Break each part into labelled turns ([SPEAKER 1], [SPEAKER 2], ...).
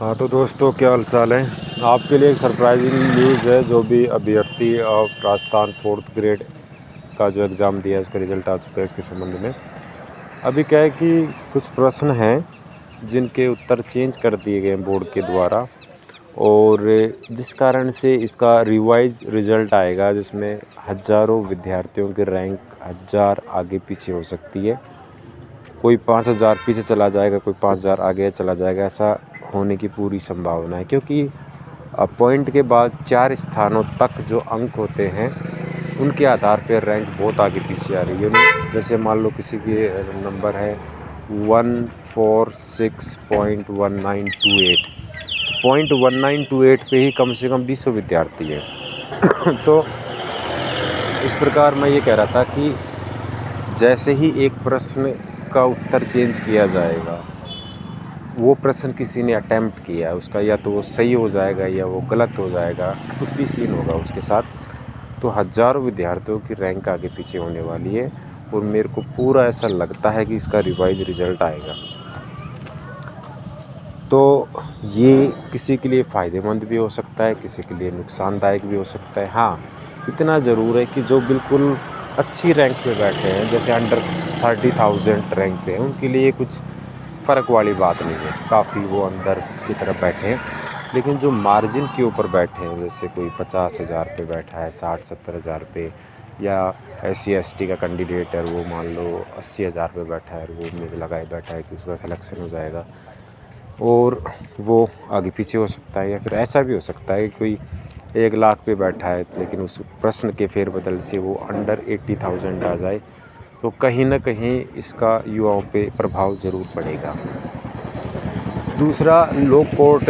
[SPEAKER 1] हाँ तो दोस्तों, क्या हाल चाल है। आपके लिए एक सरप्राइजिंग न्यूज़ है। जो भी अभ्यर्थी राजस्थान 4th ग्रेड का जो एग्ज़ाम दिया है उसका रिज़ल्ट आ चुका है। इसके संबंध में अभी क्या है कि कुछ प्रश्न हैं जिनके उत्तर चेंज कर दिए गए हैं बोर्ड के द्वारा, और जिस कारण से इसका रिवाइज रिज़ल्ट आएगा, जिसमें हज़ारों विद्यार्थियों की रैंक 1000 आगे पीछे हो सकती है। कोई 5000 पीछे चला जाएगा, कोई 5000 आगे चला जाएगा। ऐसा होने की पूरी संभावना है, क्योंकि पॉइंट के बाद 4 स्थानों तक जो अंक होते हैं उनके आधार पर रैंक बहुत आगे पीछे आ रही है। जैसे मान लो किसी के नंबर है 146.1928, पॉइंट 1928 पे ही कम से कम 200 विद्यार्थी हैं। तो इस प्रकार मैं ये कह रहा था कि जैसे ही एक प्रश्न का उत्तर चेंज किया जाएगा, वो प्रश्न किसी ने अटेम्प्ट किया है, उसका या तो वो सही हो जाएगा या वो गलत हो जाएगा, कुछ भी सीन होगा उसके साथ, तो हज़ारों विद्यार्थियों की रैंक आगे पीछे होने वाली है। और मेरे को पूरा ऐसा लगता है कि इसका रिवाइज रिज़ल्ट आएगा। तो ये किसी के लिए फ़ायदेमंद भी हो सकता है, किसी के लिए नुकसानदायक भी हो सकता है। हाँ, इतना ज़रूर है कि जो बिल्कुल अच्छी रैंक पे बैठे हैं, जैसे अंडर 30,000 रैंक पे हैं, उनके लिए कुछ फ़र्क वाली बात नहीं है, काफ़ी वो अंदर की तरफ बैठे हैं। लेकिन जो मार्जिन के ऊपर बैठे हैं, जैसे कोई 50,000 पे बैठा है, 60-70 हज़ार पे, या SC/ST का कैंडिडेट है, वो मान लो 80,000 पे बैठा है और वो उम्मीद लगाए बैठा है कि उसका सिलेक्शन हो जाएगा और वो आगे पीछे हो सकता है। या फिर ऐसा भी हो सकता है कि कोई 1 लाख पे बैठा है, लेकिन उस प्रश्न के फेरबदल से वो अंडर 80,000 आ जाए, तो कहीं न कहीं इसका युवाओं पे प्रभाव ज़रूर पड़ेगा। दूसरा, लोग कोर्ट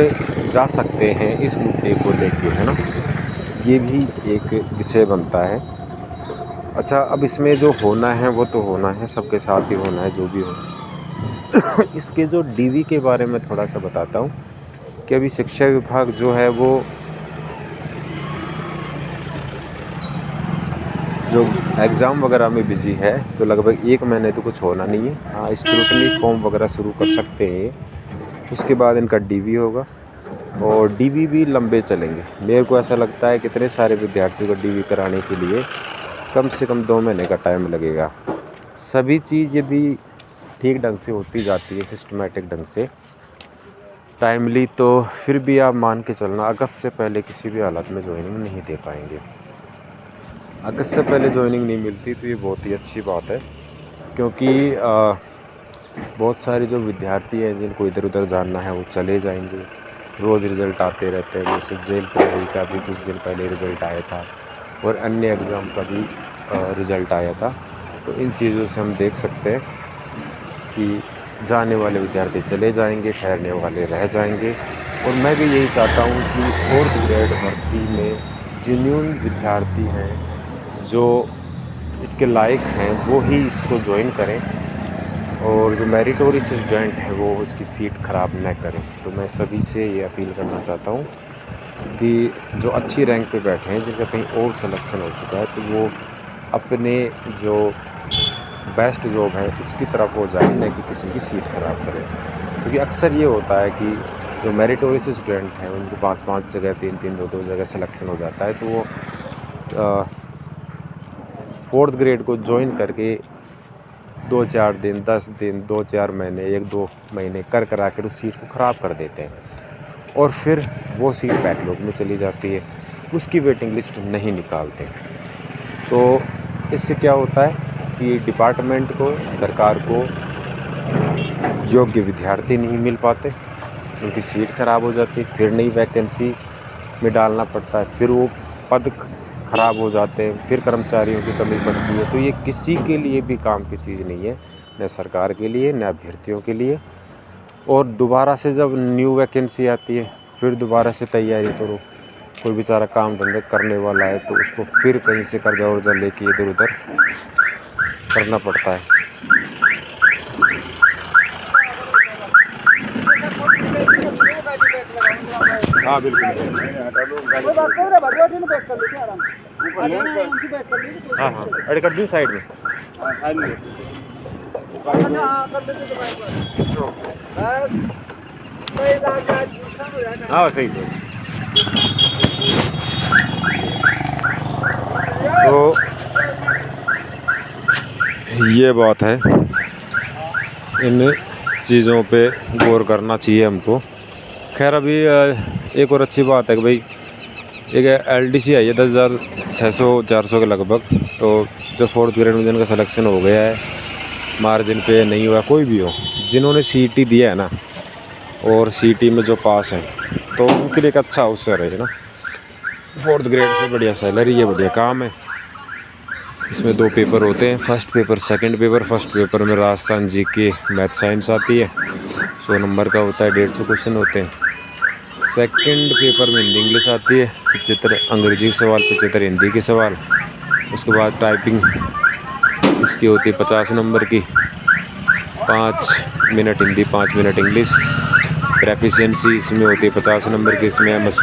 [SPEAKER 1] जा सकते हैं इस मुद्दे को लेके, है ना? ये भी एक विषय बनता है। अच्छा, अब इसमें जो होना है वो तो होना है, सबके साथ ही होना है, जो भी हो। इसके जो DV के बारे में थोड़ा सा बताता हूँ कि अभी शिक्षा विभाग जो है वो जो एग्ज़ाम वगैरह में बिज़ी है, तो लगभग 1 महीने तो कुछ होना नहीं है। हाँ, स्क्रूटनी फॉर्म वगैरह शुरू कर सकते हैं। उसके बाद इनका DV होगा और DV भी लंबे चलेंगे। मेरे को ऐसा लगता है कि इतने सारे विद्यार्थियों को DV कराने के लिए कम से कम 2 महीने का टाइम लगेगा। सभी चीज़ यदि ठीक ढंग से होती जाती है, सिस्टमैटिक ढंग से, टाइमली, तो फिर भी आप मान के चलना अगस्त से पहले किसी भी हालत में जॉइनिंग नहीं दे पाएंगे। अगस्त से पहले जॉइनिंग नहीं मिलती तो ये बहुत ही अच्छी बात है, क्योंकि बहुत सारे जो विद्यार्थी हैं जिनको इधर उधर जानना है वो चले जाएंगे। रोज़ रिज़ल्ट आते रहते हैं, जैसे जेल प्रहरी का भी कुछ दिन पहले रिज़ल्ट आया था और अन्य एग्ज़ाम का भी रिज़ल्ट आया था। तो इन चीज़ों से हम देख सकते हैं कि जाने वाले विद्यार्थी चले जाएंगे, ठहरने वाले रह जाएंगे। और मैं भी यही चाहता हूँ कि 4th ग्रेड भर्ती में जेन्युइन विद्यार्थी हैं, जो इसके लायक हैं, वो ही इसको ज्वाइन करें, और जो मेरिटोरियस स्टूडेंट है वो उसकी सीट ख़राब न करें। तो मैं सभी से ये अपील करना चाहता हूँ कि जो अच्छी रैंक पे बैठे हैं, जिनका कहीं और सिलेक्शन हो चुका है, तो वो अपने जो बेस्ट जॉब है उसकी तरफ हो जाए, न कि किसी की सीट ख़राब करें। क्योंकि अक्सर ये होता है कि जो मेरिटोरियस स्टूडेंट हैं उनके 5-5 जगह, 3-3, 2-2 जगह सिलेक्शन हो जाता है, तो वो 4th ग्रेड को ज्वाइन करके 2-4 दिन, 10 दिन, 2-4 महीने, 1-2 महीने करा कर उस सीट को ख़राब कर देते हैं, और फिर वो सीट बैकलॉग में चली जाती है, उसकी वेटिंग लिस्ट नहीं निकालते। तो इससे क्या होता है कि डिपार्टमेंट को, सरकार को योग्य विद्यार्थी नहीं मिल पाते, उनकी सीट ख़राब हो जाती है, फिर नई वैकेंसी में डालना पड़ता है, फिर वो पद ख़राब हो जाते हैं, फिर कर्मचारियों की कमी पड़ती है। तो ये किसी के लिए भी काम की चीज़ नहीं है, न सरकार के लिए, न अभ्यर्थियों के लिए। और दोबारा से जब न्यू वैकेंसी आती है, फिर दोबारा से तैयारी करो। कोई बेचारा काम धंधे करने वाला है तो उसको फिर कहीं से कर्जा वर्जा लेके इधर उधर करना पड़ता है। हाँ बिल्कुल, हाँ हाँ, अरे कर दी साइड में।
[SPEAKER 2] हाँ सही सही।
[SPEAKER 1] तो ये बात है, इन चीज़ों पे गौर करना चाहिए हमको। खैर अभी एक और अच्छी बात है कि भाई एक LDC आई है 10,600-400 के लगभग। तो जो 4th ग्रेड में जिनका सिलेक्शन हो गया है, मार्जिन पे नहीं हुआ, कोई भी हो, जिन्होंने CET दिया है ना और CET में जो पास हैं, तो उनके लिए एक अच्छा अवसर है ना। 4th ग्रेड से बढ़िया सैलरी है, बढ़िया काम है। इसमें 2 पेपर होते हैं, first paper second paper. First paper में राजस्थान GK मैथ साइंस आती है, 100 नंबर का होता है, 150 क्वेश्चन होते हैं। सेकंड पेपर में हिंदी इंग्लिश आती है, 75 अंग्रेजी के सवाल, 75 हिंदी के सवाल। उसके बाद टाइपिंग इसकी होती है 50 नंबर की, 5 मिनट हिंदी 5 मिनट इंग्लिश। प्रेफिशिएंसी इसमें होती है 50 नंबर की। इसमें MS